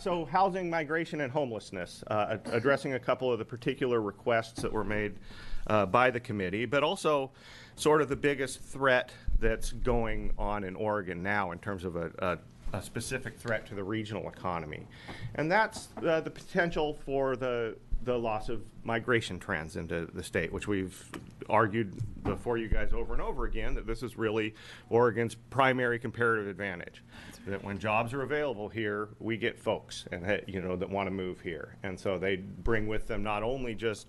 So housing, migration, and homelessness, addressing a couple of the particular requests that were made by the committee, but also sort of the biggest threat that's going on in Oregon now in terms of a specific threat to the regional economy. And that's the potential for the loss of migration trends into the state, which we've argued before you guys over and over again, that this is really Oregon's primary comparative advantage. That when jobs are available here, we get folks and that want to move here. And so they bring with them not only just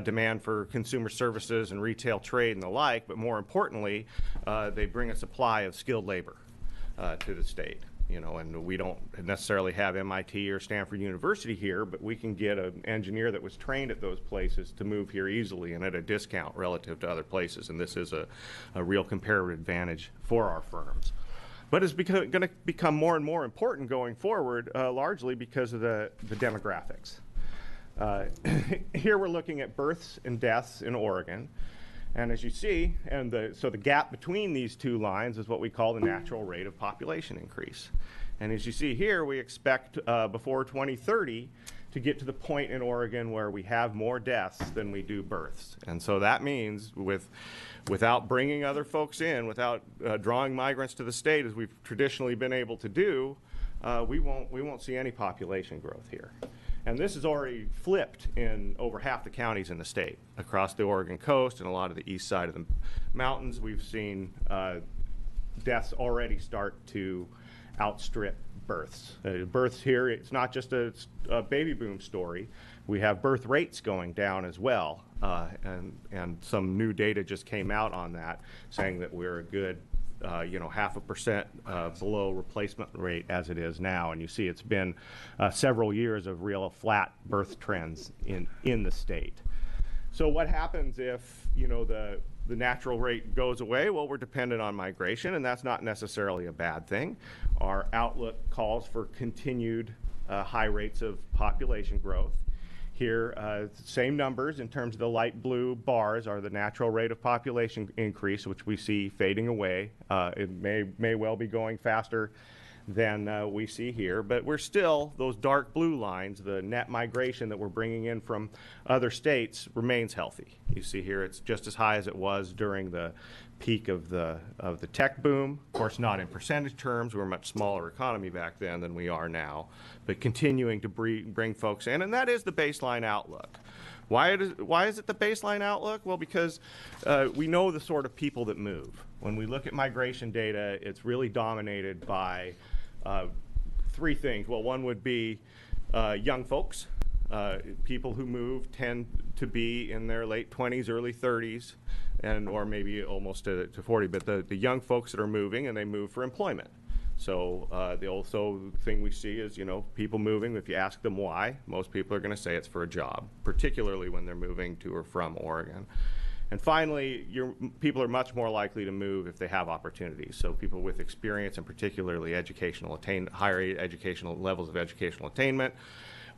demand for consumer services and retail trade and the like, but more importantly, they bring a supply of skilled labor to the state. And we don't necessarily have MIT or Stanford University here, but we can get an engineer that was trained at those places to move here easily and at a discount relative to other places. And this is a real comparative advantage for our firms. But it's going to become more and more important going forward, largely because of the demographics. Here we're looking at births and deaths in Oregon. And as you see, so the gap between these two lines is what we call the natural rate of population increase. And as you see here, we expect before 2030 to get to the point in Oregon where we have more deaths than we do births. And so that means without bringing other folks in, without drawing migrants to the state as we've traditionally been able to do, we won't see any population growth here. And this is already flipped in over half the counties in the state. Across the Oregon coast and a lot of the east side of the mountains, we've seen deaths already start to outstrip births. Births here, it's not just a baby boom story. We have birth rates going down as well. And some new data just came out on that, saying that we're a good 0.5% below replacement rate as it is now. And you see it's been several years of real flat birth trends in the state. So what happens if the natural rate goes away? Well, we're dependent on migration, and that's not necessarily a bad thing. Our outlook calls for continued high rates of population growth. Here, same numbers in terms of the light blue bars are the natural rate of population increase, which we see fading away. It may well be going faster than we see here, but we're still, those dark blue lines, the net migration that we're bringing in from other states remains healthy. You see here it's just as high as it was during the peak of the tech boom. Of course, not in percentage terms. We're a much smaller economy back then than we are now, but continuing to bring folks in, and that is the baseline outlook. Why is it the baseline outlook? Well, because we know the sort of people that move. When we look at migration data, it's really dominated by three things. Well, one would be young folks. People who move tend to be in their late 20s, early 30s, or maybe almost to 40, but the young folks that are moving, and they move for employment. So the also thing we see is, people moving, if you ask them why, most people are going to say it's for a job, particularly when they're moving to or from Oregon. And finally, people are much more likely to move if they have opportunities. So people with experience and particularly higher educational levels of educational attainment.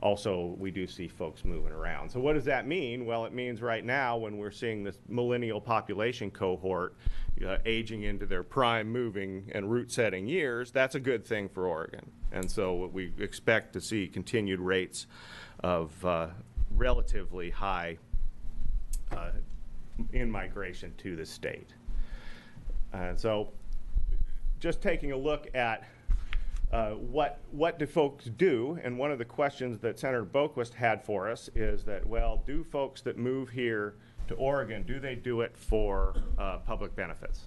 Also, we do see folks moving around. So what does that mean? Well, it means right now when we're seeing this millennial population cohort aging into their prime moving and root-setting years, that's a good thing for Oregon. And so we expect to see continued rates of relatively high in-migration to the state. So just taking a look at what do folks do, and one of the questions that Senator Boquist had for us is that, well, do folks that move here to Oregon, do they do it for public benefits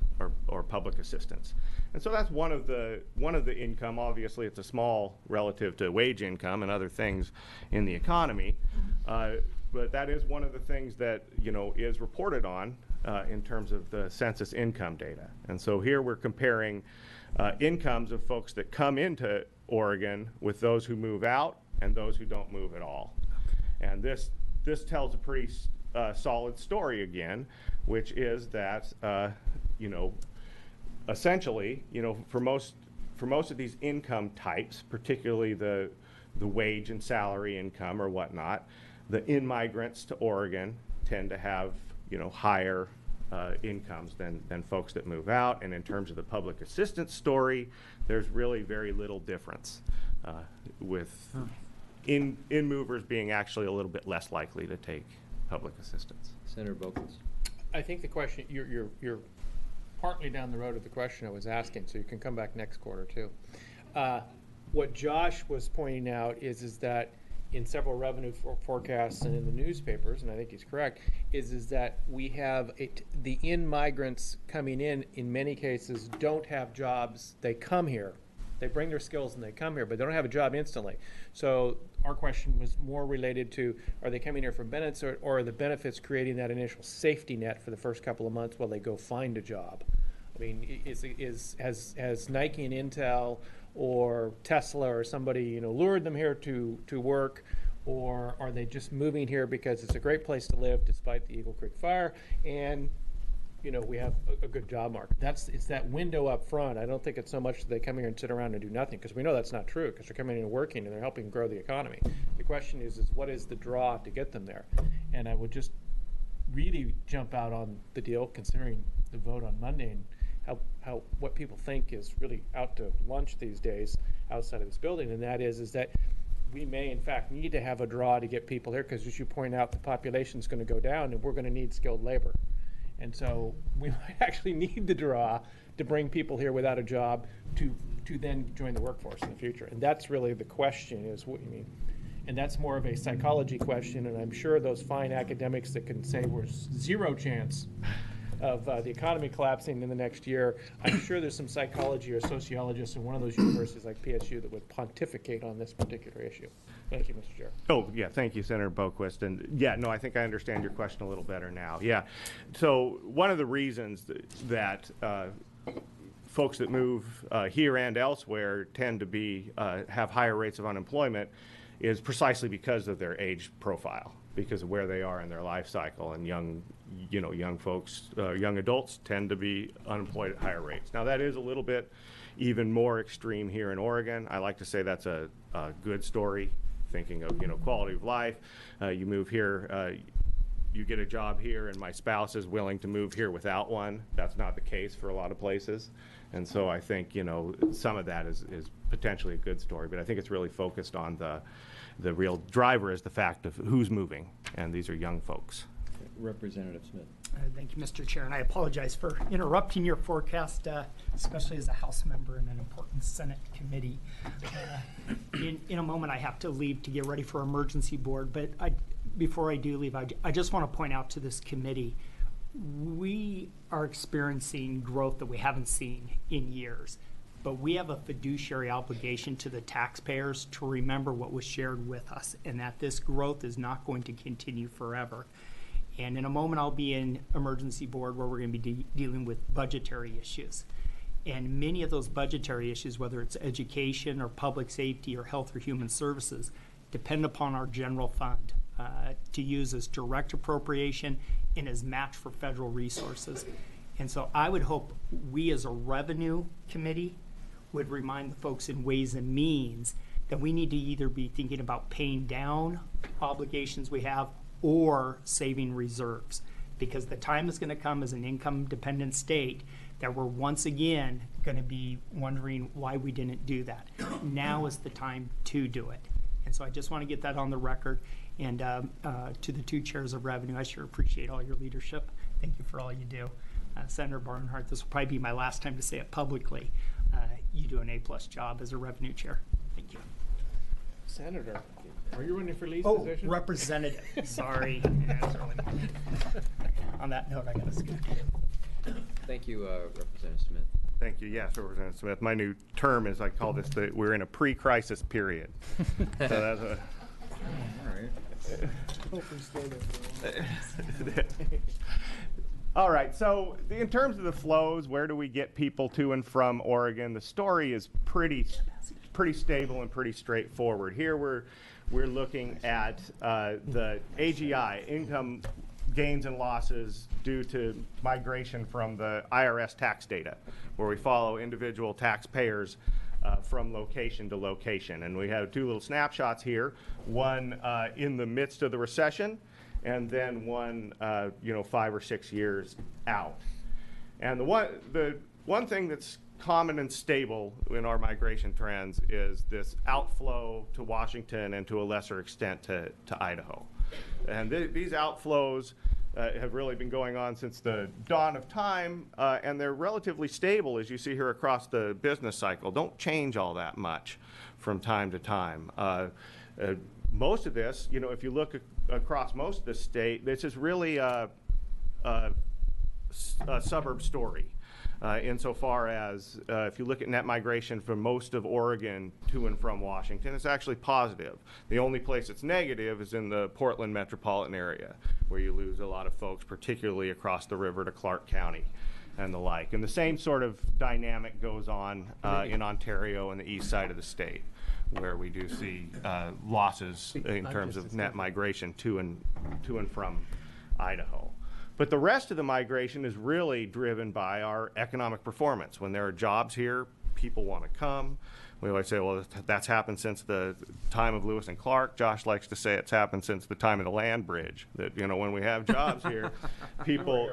or public assistance? And so that's one of the income. Obviously, it's a small relative to wage income and other things in the economy, but that is one of the things that is reported on in terms of the census income data. And so here we're comparing incomes of folks that come into Oregon with those who move out and those who don't move at all. And this tells a pretty solid story again, which is that essentially, for most of these income types, particularly the wage and salary income or whatnot, the in-migrants to Oregon tend to have higher incomes than folks that move out. And in terms of the public assistance story, there's really very little difference. with in-movers being actually a little bit less likely to take public assistance. Senator Boakins. I think the question, you're partly down the road of the question I was asking, so you can come back next quarter too. What Josh was pointing out is that in several revenue forecasts and in the newspapers, and I think he's correct, is that we have the migrants coming in many cases don't have jobs. They come here, they bring their skills and they come here, but they don't have a job instantly. So our question was more related to, are they coming here for benefits, or are the benefits creating that initial safety net for the first couple of months while they go find a job? I mean, has Nike and Intel or Tesla or somebody, lured them here to work, or are they just moving here because it's a great place to live despite the Eagle Creek fire, and we have a good job market? It's that window up front. I don't think it's so much that they come here and sit around and do nothing, because we know that's not true, because they're coming in and working and they're helping grow the economy. The question is what is the draw to get them there? And I would just really jump out on the deal, considering the vote on Monday and how what people think is really out to lunch these days outside of this building, and that is that we may in fact need to have a draw to get people here, because as you point out, the population is going to go down and we're going to need skilled labor. And so we might actually need the draw to bring people here without a job to then join the workforce in the future. And that's really the question, is what you mean. And that's more of a psychology question, and I'm sure those fine academics that can say we're zero chance of the economy collapsing in the next year, I'm sure there's some psychology or sociologists in one of those universities like PSU that would pontificate on this particular issue. Thank you, Mr. Chair. Oh, yeah, thank you, Senator Boquist. And yeah, no, I think I understand your question a little better now. Yeah, so one of the reasons that folks that move here and elsewhere tend to be have higher rates of unemployment is precisely because of their age profile, because of where they are in their life cycle. And young folks, young adults tend to be unemployed at higher rates. Now, that is a little bit even more extreme here in Oregon. I like to say that's a good story, thinking of, quality of life. You move here, you get a job here, and my spouse is willing to move here without one. That's not the case for a lot of places. And so I think, some of that is potentially a good story, but I think it's really focused on the real driver is the fact of who's moving, and these are young folks. Representative Smith. Thank you, Mr. Chair, and I apologize for interrupting your forecast, especially as a House member in an important Senate committee. In a moment, I have to leave to get ready for emergency board, but before I do leave, I just want to point out to this committee, we are experiencing growth that we haven't seen in years, but we have a fiduciary obligation to the taxpayers to remember what was shared with us, and that this growth is not going to continue forever. And in a moment, I'll be in emergency board where we're going to be dealing with budgetary issues. And many of those budgetary issues, whether it's education or public safety or health or human services, depend upon our general fund to use as direct appropriation and as match for federal resources. And so I would hope we as a revenue committee would remind the folks in Ways and Means that we need to either be thinking about paying down obligations we have or saving reserves, because the time is going to come as an income-dependent state that we're once again going to be wondering why we didn't do that. Now is the time to do it. And so I just want to get that on the record. And to the two chairs of revenue, I sure appreciate all your leadership. Thank you for all you do. Senator Barnhart, this will probably be my last time to say it publicly. You do an A+ job as a revenue chair. Thank you. Senator, are you running for Lee's Oh, position? representative. Sorry. On that note, I got to skip. Thank you, Representative Smith. Thank you. Yes, Representative Smith. My new term is, I call this, we're in a pre-crisis period. So that's a... All right. All right, so in terms of the flows, where do we get people to and from Oregon? The story is pretty stable and pretty straightforward. Here we're looking at the AGI, income gains and losses due to migration from the IRS tax data, where we follow individual taxpayers from location to location. And we have two little snapshots here, one in the midst of the recession, and then one 5 or 6 years out. And the one thing that's common and stable in our migration trends is this outflow to Washington and to a lesser extent to Idaho. And these outflows have really been going on since the dawn of time, and they're relatively stable, as you see here across the business cycle. Don't change all that much from time to time. Most of this, you know, if you look across most of the state, this is really a suburb story. Insofar as if you look at net migration from most of Oregon to and from Washington, it's actually positive. The only place it's negative is in the Portland metropolitan area, where you lose a lot of folks, particularly across the river to Clark County and the like. And the same sort of dynamic goes on in Ontario and the east side of the state, where we do see losses in terms of net migration to and from Idaho. But the rest of the migration is really driven by our economic performance. When there are jobs here, people want to come. We always say, well, that's happened since the time of Lewis and Clark. Josh likes to say it's happened since the time of the land bridge. That, you know, when we have jobs here, people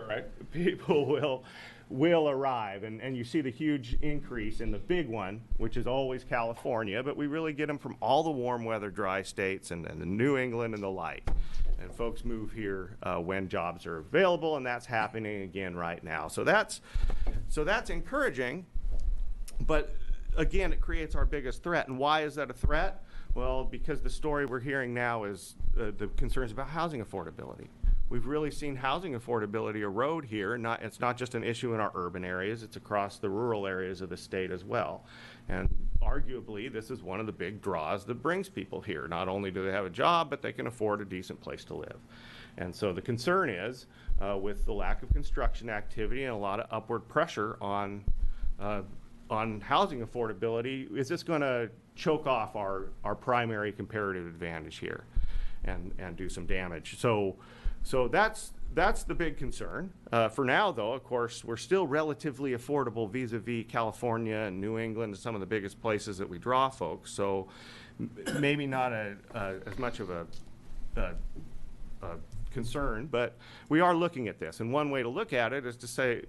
will arrive. And you see the huge increase in the big one, which is always California, but we really get them from all the warm weather dry states and the New England and the like. And folks move here when jobs are available, and that's happening again right now. So that's encouraging, but again, it creates our biggest threat. And why is that a threat? Well, because the story we're hearing now is the concerns about housing affordability. We've really seen housing affordability erode here. It's not just an issue in our urban areas, it's across the rural areas of the state as well. And arguably, this is one of the big draws that brings people here. Not only do they have a job, but they can afford a decent place to live. And so the concern is, with the lack of construction activity and a lot of upward pressure on housing affordability, is this going to choke off our primary comparative advantage here and do some damage? So that's the big concern. For now, though, of course, we're still relatively affordable vis-a-vis California and New England, some of the biggest places that we draw folks. So maybe not as much of a concern, but we are looking at this. And one way to look at it is to say,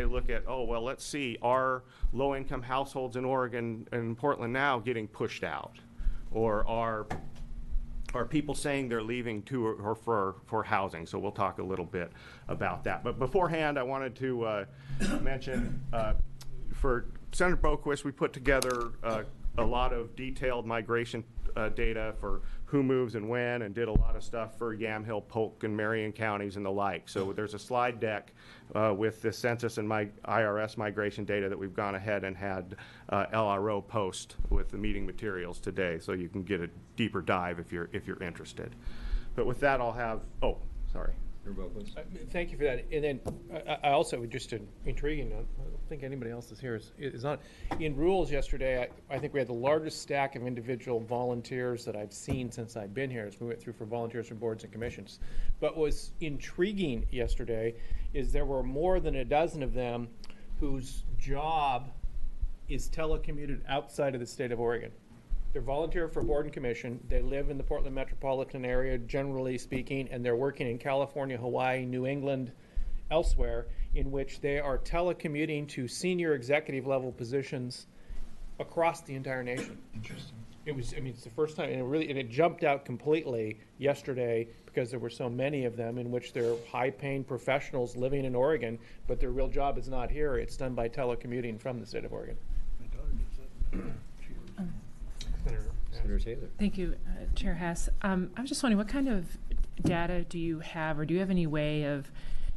look at, oh, well, let's see, are low-income households in Oregon and Portland now getting pushed out? Or are people saying they're leaving to or for housing? So we'll talk a little bit about that. But beforehand, I wanted to mention, for Senator Boquist, we put together a lot of detailed migration data for who moves and when, and did a lot of stuff for Yamhill, Polk, and Marion counties and the like. So there's a slide deck with the census and IRS migration data that we've gone ahead and had LRO post with the meeting materials today, so you can get a deeper dive if you're interested. But with that, I'll have, oh, sorry. Thank you for that. And then I also, just intriguing, I don't think anybody else is here, is not. In rules yesterday, I think we had the largest stack of individual volunteers that I've seen since I've been here as we went through for volunteers for boards and commissions. But what was intriguing yesterday is there were more than a dozen of them whose job is telecommuted outside of the state of Oregon. They're volunteer for board and commission. They live in the Portland metropolitan area, generally speaking, and they're working in California, Hawaii, New England, elsewhere, in which they are telecommuting to senior executive level positions across the entire nation. Interesting. It's the first time, and it jumped out completely yesterday because there were so many of them in which they're high-paying professionals living in Oregon, but their real job is not here. It's done by telecommuting from the state of Oregon. My daughter does that. Senator Taylor. Thank you, Chair Hess. I was just wondering, what kind of data do you have, or do you have any way of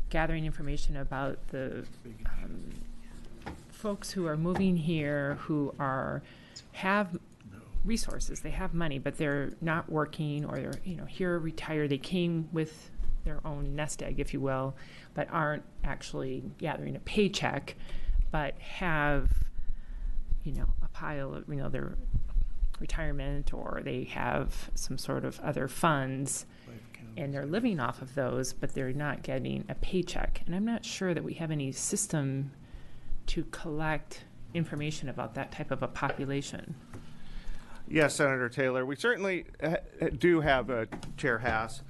gathering information about the folks who are moving here, who have resources, they have money, but they're not working, or they're here retired, they came with their own nest egg, if you will, but aren't actually gathering a paycheck, but have a pile of their retirement, or they have some sort of other funds and they're living off of those, but they're not getting a paycheck. And I'm not sure that we have any system to collect information about that type of a population. Yes, Senator Taylor, we certainly do have Chair Hass.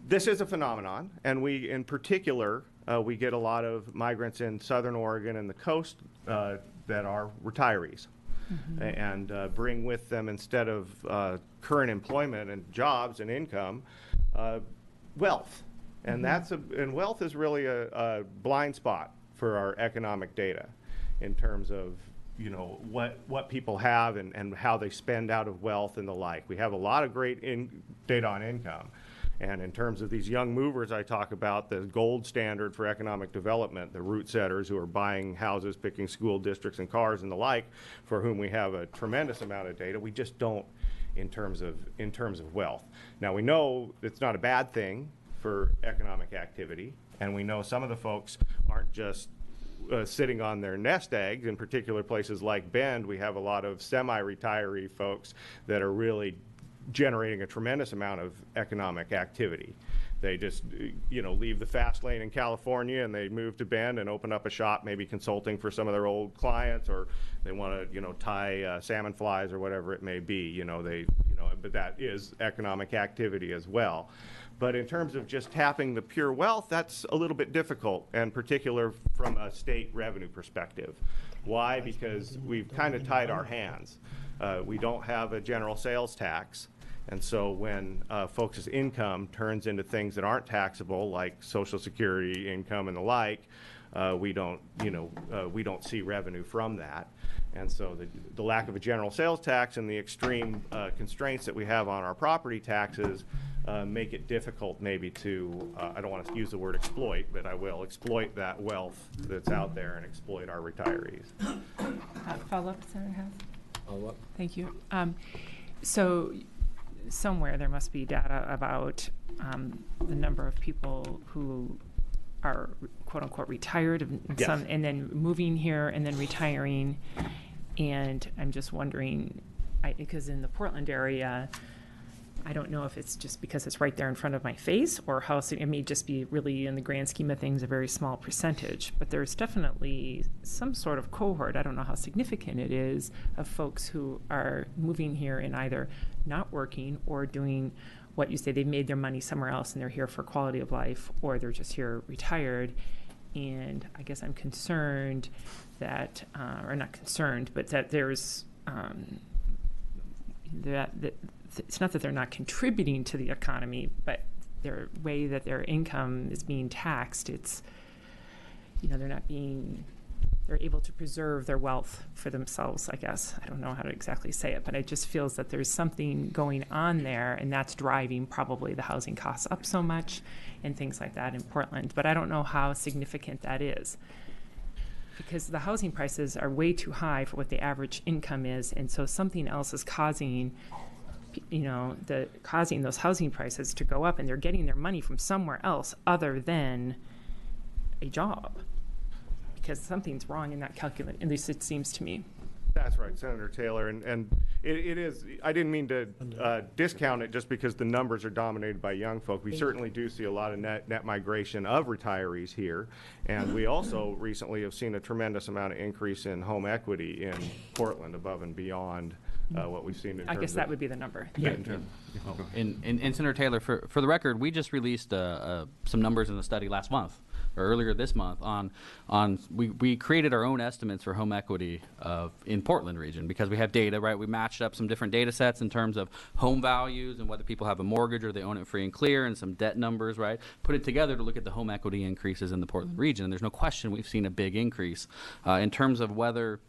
This is a phenomenon, and we in particular we get a lot of migrants in Southern Oregon and the coast that are retirees. And bring with them, instead of current employment and jobs and income, wealth. And and wealth is really a blind spot for our economic data in terms of, you know, what people have and how they spend out of wealth and the like. We have a lot of great data on income. And in terms of these young movers I talk about, the gold standard for economic development, the root setters who are buying houses, picking school districts and cars and the like, for whom we have a tremendous amount of data, we just don't in terms of wealth. Now, we know it's not a bad thing for economic activity, and we know some of the folks aren't just sitting on their nest eggs. In particular places like Bend, we have a lot of semi-retiree folks that are really generating a tremendous amount of economic activity. They just, you know, leave the fast lane in California and they move to Bend and open up a shop, maybe consulting for some of their old clients, or they want to, you know, tie salmon flies or whatever it may be. You know, but that is economic activity as well. But in terms of just tapping the pure wealth, that's a little bit difficult, and particular from a state revenue perspective. Why? Because we've kind of tied our hands. We don't have a general sales tax. And so when folks' income turns into things that aren't taxable, like Social Security income and the like, we don't see revenue from that. And so the lack of a general sales tax and the extreme constraints that we have on our property taxes make it difficult maybe to, I don't want to use the word exploit, but I will exploit that wealth that's out there and exploit our retirees. Follow-up, Senator House? Follow-up? Thank you. So somewhere there must be data about the number of people who are quote unquote retired and Yes. some, and then moving here and then retiring. And I'm just wondering, because in the Portland area, I don't know if it's just because it's right there in front of my face, or how it may just be really, in the grand scheme of things, a very small percentage. But there's definitely some sort of cohort, I don't know how significant it is, of folks who are moving here and either not working or doing what you say, they've made their money somewhere else and they're here for quality of life, or they're just here retired. And I guess I'm concerned that, or not concerned, but that there's that it's not that they're not contributing to the economy, but their way that their income is being taxed, it's, you know, they're able to preserve their wealth for themselves, I guess. I don't know how to exactly say it, but it just feels that there's something going on there, and that's driving probably the housing costs up so much and things like that in Portland. But I don't know how significant that is, because the housing prices are way too high for what the average income is, and so something else is causing those housing prices to go up, and they're getting their money from somewhere else other than a job, because something's wrong in that calculation, at least it seems to me. That's right, Senator Taylor, and it is, I didn't mean to discount it just because the numbers are dominated by young folk. We certainly do see a lot of net migration of retirees here, and we also recently have seen a tremendous amount of increase in home equity in Portland above and beyond what we've seen in terms I guess that would be the number. And Senator Taylor, for the record, we just released some numbers in the study last month, or earlier this month, we created our own estimates for home equity in Portland region, because we have data, right? We matched up some different data sets in terms of home values and whether people have a mortgage or they own it free and clear, and some debt numbers, right? Put it together to look at the home equity increases in the Portland region. And there's no question we've seen a big increase in terms of whether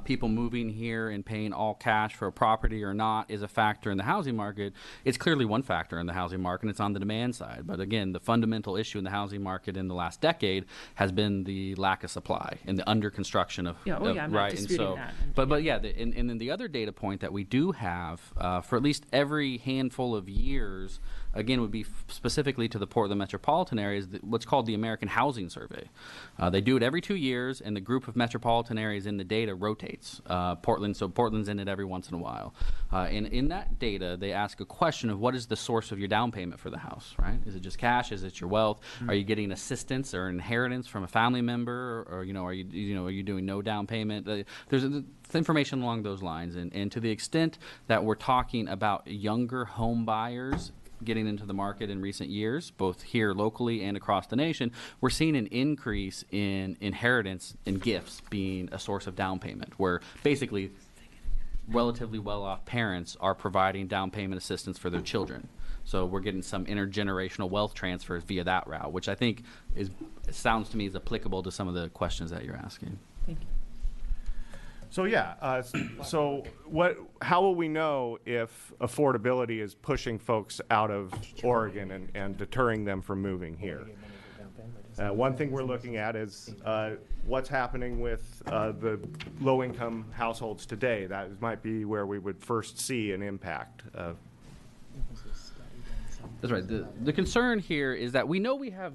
people moving here and paying all cash for a property or not is a factor in the housing market. It's clearly one factor in the housing market, and it's on the demand side. But again, the fundamental issue in the housing market in the last decade has been the lack of supply and the under construction of I'm right. not disputing And so, that. but yeah, and then the other data point that we do have for at least every handful of years, again, would be specifically to the Portland metropolitan areas, what's called the American Housing Survey. They do it every 2 years, and the group of metropolitan areas in the data rotates. Portland's in it every once in a while. And in that data, they ask a question of what is the source of your down payment for the house, right? Is it just cash? Is it your wealth? Are you getting assistance or inheritance from a family member? Or are you doing no down payment? There's information along those lines. And to the extent that we're talking about younger home buyers getting into the market in recent years, both here locally and across the nation, we're seeing an increase in inheritance and gifts being a source of down payment, where basically relatively well-off parents are providing down payment assistance for their children. So we're getting some intergenerational wealth transfers via that route, which I think sounds to me is applicable to some of the questions that you're asking. Thank you. So yeah, so how will we know if affordability is pushing folks out of Oregon and deterring them from moving here? One thing we're looking at is what's happening with the low-income households today. That might be where we would first see an impact. That's right. The concern here is that we know we have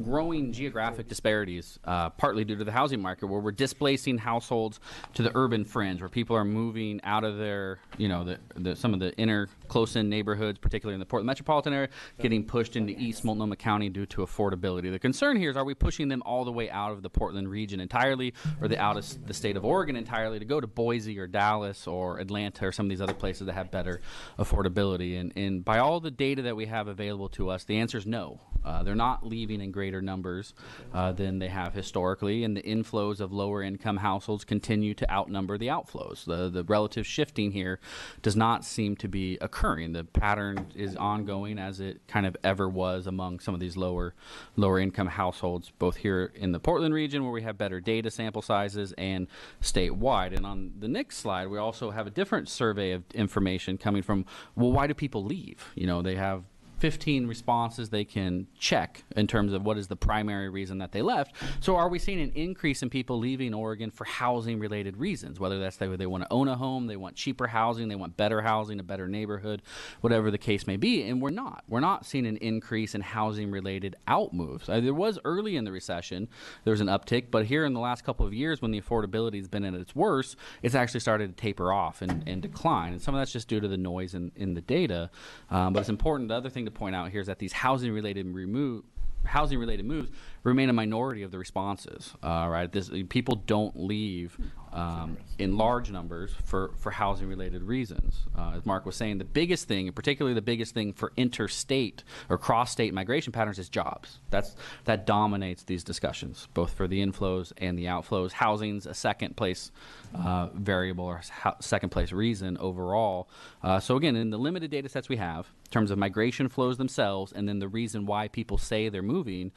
growing geographic disparities, partly due to the housing market, where we're displacing households to the urban fringe, where people are moving out of their, some of the inner close-in neighborhoods, particularly in the Portland metropolitan area, getting pushed into East Multnomah County due to affordability. The concern here is, are we pushing them all the way out of the Portland region entirely, or out of the state of Oregon entirely, to go to Boise or Dallas or Atlanta or some of these other places that have better affordability? And by all the data that we have available to us, the answer is no. They're not leaving in greater numbers than they have historically, and the inflows of lower income households continue to outnumber the outflows. The relative shifting here does not seem to be occurring. The pattern is ongoing as it kind of ever was among some of these lower income households, both here in the Portland region, where we have better data sample sizes, and statewide. And on the next slide, we also have a different survey of information coming from, well, why do people leave? They have 15 responses they can check in terms of what is the primary reason that they left. So are we seeing an increase in people leaving Oregon for housing related reasons, whether that's they want to own a home, they want cheaper housing, they want better housing, a better neighborhood, whatever the case may be? And we're not seeing an increase in housing related out moves. There was early in the recession, there was an uptick, but here in the last couple of years, when the affordability has been at its worst, it's actually started to taper off and decline. And some of that's just due to the noise in the data. But it's important. The other thing to point out here is that these housing-related moves remain a minority of the responses. Right, people don't leave in large numbers for housing-related reasons. As Mark was saying, the biggest thing, and particularly the biggest thing for interstate or cross-state migration patterns, is jobs. That dominates these discussions, both for the inflows and the outflows. Housing's a second place variable or second place reason overall. So again, in the limited data sets we have, in terms of migration flows themselves, and then the reason why people say they're moving,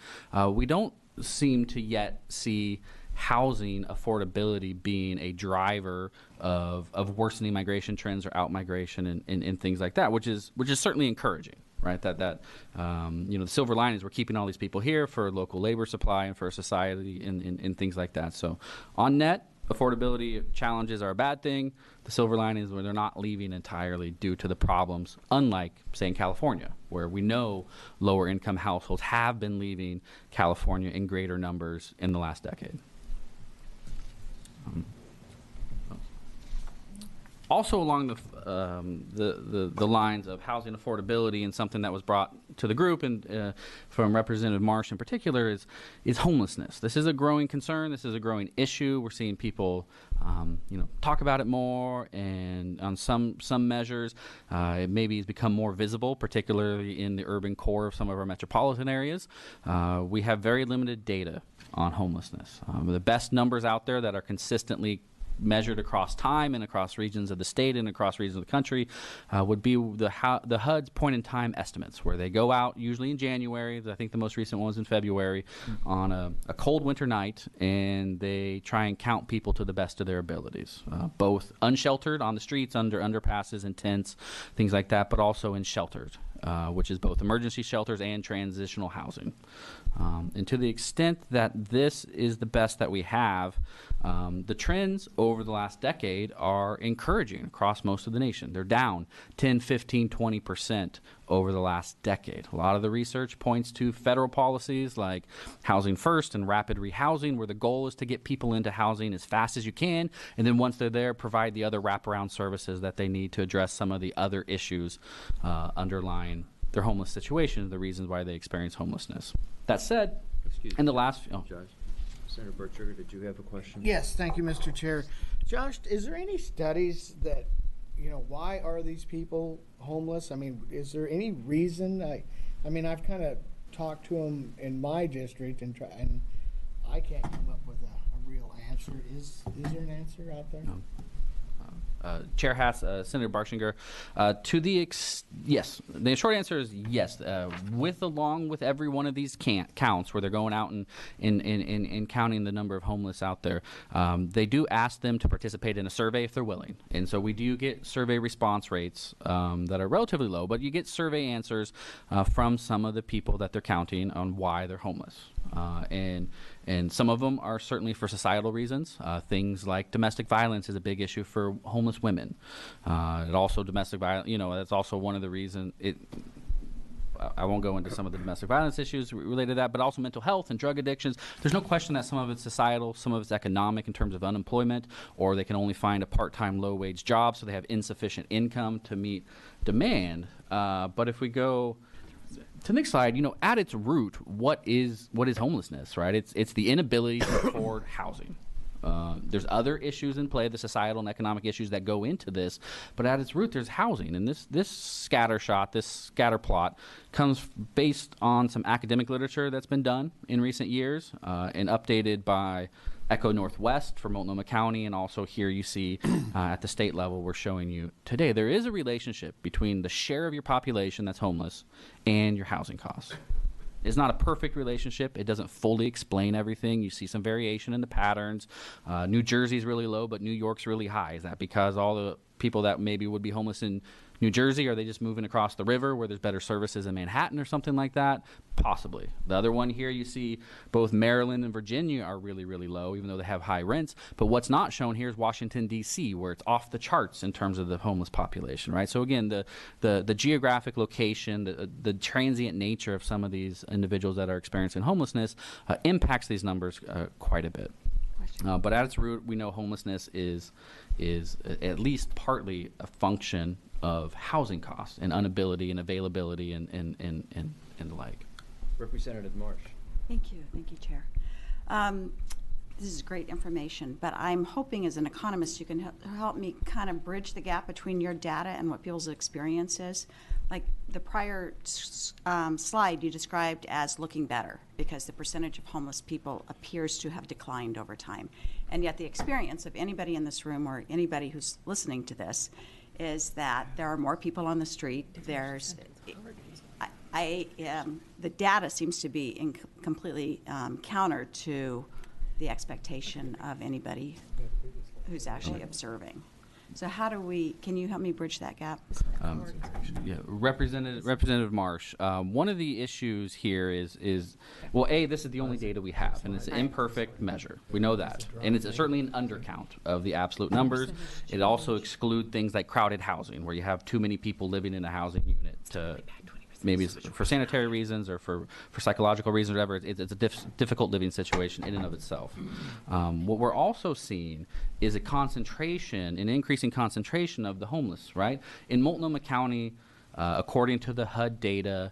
we don't seem to yet see housing affordability being a driver of worsening migration trends or out migration and things like that, which is certainly encouraging. Right, the silver lining is we're keeping all these people here for local labor supply and for society and things like that. So on net, affordability challenges are a bad thing. The silver lining is where they're not leaving entirely due to the problems, unlike, say, in California, where we know lower income households have been leaving California in greater numbers in the last decade. Also along the lines of housing affordability, and something that was brought to the group and from Representative Marsh in particular is homelessness. This is a growing concern. This is a growing issue. We're seeing people talk about it more, and on some measures it maybe has become more visible, particularly in the urban core of some of our metropolitan areas. We have very limited data on homelessness. The best numbers out there that are consistently measured across time and across regions of the state and across regions of the country would be the HUD's point-in-time estimates, where they go out usually in January. I think the most recent one was in February, on a cold winter night, and they try and count people to the best of their abilities, both unsheltered on the streets, under underpasses and tents, things like that, but also in sheltered, which is both emergency shelters and transitional housing. And to the extent that this is the best that we have, the trends over the last decade are encouraging across most of the nation. They're down 10, 15, 20% over the last decade. A lot of the research points to federal policies like Housing First and rapid rehousing, where the goal is to get people into housing as fast as you can, and then once they're there, provide the other wraparound services that they need to address some of the other issues underlying their homeless situation, the reasons why they experience homelessness. That said, in the last... Josh, Senator Bertschiger, did you have a question? Yes, thank you, Mr. Chair. Josh, is there any studies that why are these people homeless? I mean, is there any reason? I mean, I've kind of talked to them in my district and I can't come up with a real answer. Is there an answer out there? No. Chair Haas, Senator Barshinger, yes. The short answer is yes. Along with every one of these counts where they're going out and counting the number of homeless out there, they do ask them to participate in a survey if they're willing. And so we do get survey response rates that are relatively low, but you get survey answers from some of the people that they're counting on why they're homeless. And some of them are certainly for societal reasons. Things like domestic violence is a big issue for homeless women. It also domestic violence, that's also one of the reasons I won't go into some of the domestic violence issues related to that, but also mental health and drug addictions. There's no question that some of it's societal, some of it's economic in terms of unemployment, or they can only find a part-time low-wage job, so they have insufficient income to meet demand. But if we go to the next slide, at its root, what is homelessness, right? It's the inability to afford housing. There's other issues in play, the societal and economic issues that go into this, but at its root, there's housing. And this scattershot, this scatter plot, comes based on some academic literature that's been done in recent years and updated by Echo Northwest for Multnomah County, and also here you see at the state level we're showing you today. There is a relationship between the share of your population that's homeless and your housing costs. It's not a perfect relationship. It doesn't fully explain everything. You see some variation in the patterns. New Jersey's really low, but New York's really high. Is that because all the people that maybe would be homeless in New Jersey, are they just moving across the river where there's better services in Manhattan or something like that? Possibly. The other one here, you see both Maryland and Virginia are really, really low, even though they have high rents. But what's not shown here is Washington, D.C., where it's off the charts in terms of the homeless population, right? So again, the geographic location, the transient nature of some of these individuals that are experiencing homelessness impacts these numbers quite a bit. But at its root, we know homelessness is at least partly a function of housing costs and inability and availability and the like. Representative Marsh. Thank you, Chair. This is great information, but I'm hoping as an economist you can help me kind of bridge the gap between your data and what people's experience is. Like the prior slide you described as looking better because the percentage of homeless people appears to have declined over time. And yet the experience of anybody in this room or anybody who's listening to this is that there are more people on the street. There's, the data seems to be completely counter to the expectation of anybody who's actually observing. So how do can you help me bridge that gap? Yeah, Representative Marsh, one of the issues here is well, this is the only data we have, and it's an imperfect measure. We know that. And it's certainly an undercount of the absolute numbers. It also excludes things like crowded housing, where you have too many people living in a housing unit to maybe for sanitary reasons or for psychological reasons, whatever. It's a difficult living situation in and of itself. What we're also seeing is an increasing concentration of the homeless, right? In Multnomah County, according to the HUD data,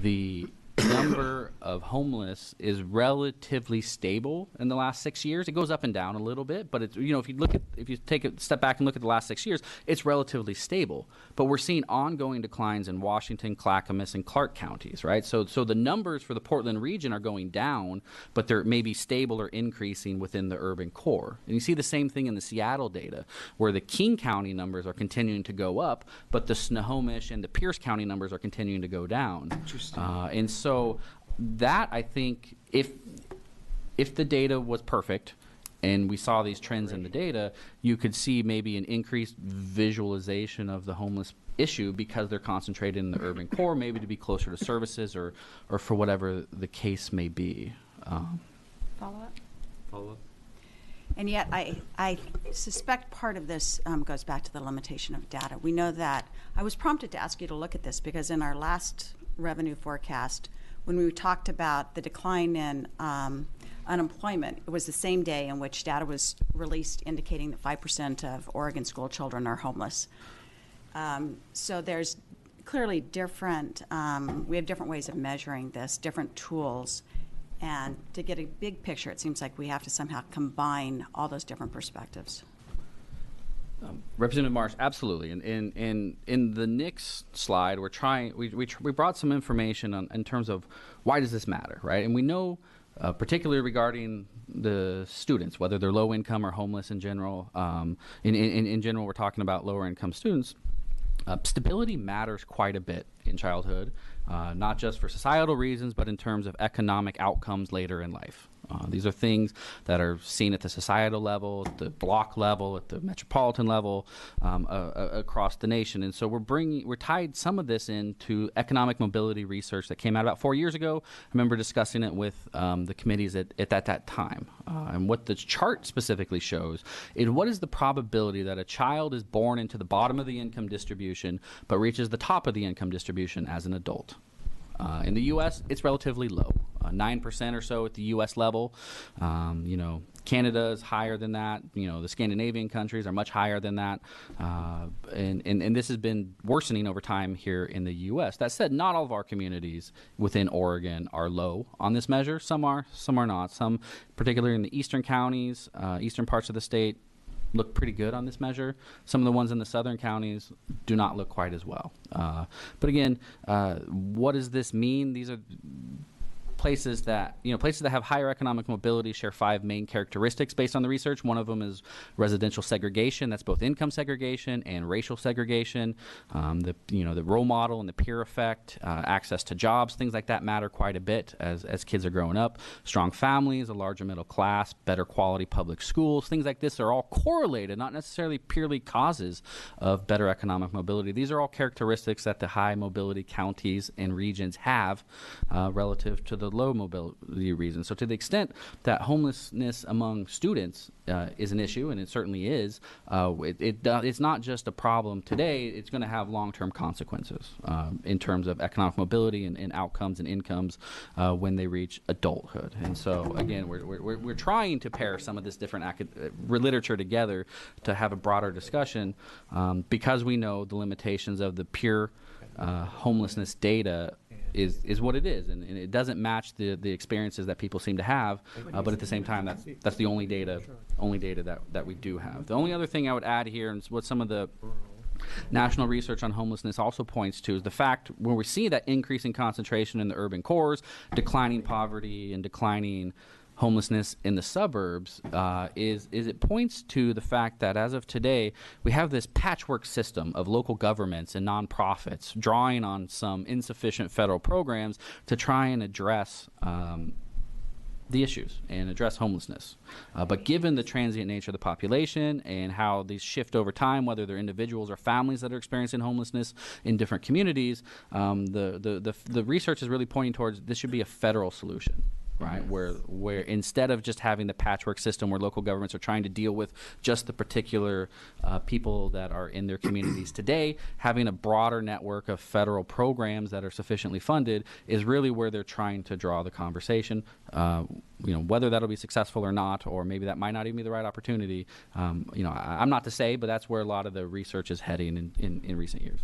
the number of homeless is relatively stable in the last 6 years. It goes up and down a little bit, but it's, if you take a step back and look at the last 6 years, it's relatively stable. But we're seeing ongoing declines in Washington, Clackamas, and Clark counties, right? So the numbers for the Portland region are going down, but they're maybe stable or increasing within the urban core. And you see the same thing in the Seattle data, where the King County numbers are continuing to go up, but the Snohomish and the Pierce County numbers are continuing to go down. And so that, I think, if the data was perfect and we saw these trends in the data, you could see maybe an increased visualization of the homeless issue because they're concentrated in the urban core, maybe to be closer to services or for whatever the case may be. Follow-up? And yet I suspect part of this goes back to the limitation of data. We know that I was prompted to ask you to look at this because in our last revenue forecast, when we talked about the decline in unemployment, it was the same day in which data was released indicating that 5% of Oregon school children are homeless. So there's clearly different, we have different ways of measuring this, different tools. And to get a big picture, it seems like we have to somehow combine all those different perspectives. Representative Marsh, absolutely. And in the next slide, we brought some information in terms of why does this matter, right? And we know, particularly regarding the students, whether they're low income or homeless in general. In general, we're talking about lower income students. Stability matters quite a bit in childhood, not just for societal reasons, but in terms of economic outcomes later in life. These are things that are seen at the societal level, at the block level, at the metropolitan level, across the nation. And so we're tied some of this into economic mobility research that came out about 4 years ago. I remember discussing it with the committees at that time. And what the chart specifically shows is what is the probability that a child is born into the bottom of the income distribution but reaches the top of the income distribution as an adult. In the U.S., it's relatively low, 9% or so at the U.S. level. Canada is higher than that. The Scandinavian countries are much higher than that. And this has been worsening over time here in the U.S. That said, not all of our communities within Oregon are low on this measure. Some are not. Some, particularly in the eastern counties, eastern parts of the state, look pretty good on this measure. Some of the ones in the southern counties do not look quite as well. But again, what does this mean? These are places that have higher economic mobility share 5 main characteristics based on the research. One of them is residential segregation. That's both income segregation and racial segregation. The role model and the peer effect, access to jobs, things like that matter quite a bit as kids are growing up. Strong families, a larger middle class, better quality public schools, things like this are all correlated, not necessarily purely causes of better economic mobility. These are all characteristics that the high mobility counties and regions have relative to the low mobility reasons. So to the extent that homelessness among students is an issue, and it certainly is, it's not just a problem today, it's going to have long-term consequences in terms of economic mobility and outcomes and incomes when they reach adulthood. And so again, we're trying to pair some of this different literature together to have a broader discussion because we know the limitations of the pure homelessness data is what it is, and it doesn't match the experiences that people seem to have. But at the same time, that's the only data that we do have. The only other thing I would add here, and what some of the national research on homelessness also points to, is the fact when we see that increasing concentration in the urban cores, declining poverty and declining homelessness in the suburbs, is it points to the fact that as of today, we have this patchwork system of local governments and nonprofits drawing on some insufficient federal programs to try and address the issues and address homelessness. But given the transient nature of the population and how these shift over time, whether they're individuals or families that are experiencing homelessness in different communities, the research is really pointing towards this should be a federal solution. Right, where instead of just having the patchwork system where local governments are trying to deal with just the particular people that are in their communities today, having a broader network of federal programs that are sufficiently funded is really where they're trying to draw the conversation. Whether that'll be successful or not, or maybe that might not even be the right opportunity. I'm not to say, but that's where a lot of the research is heading in recent years.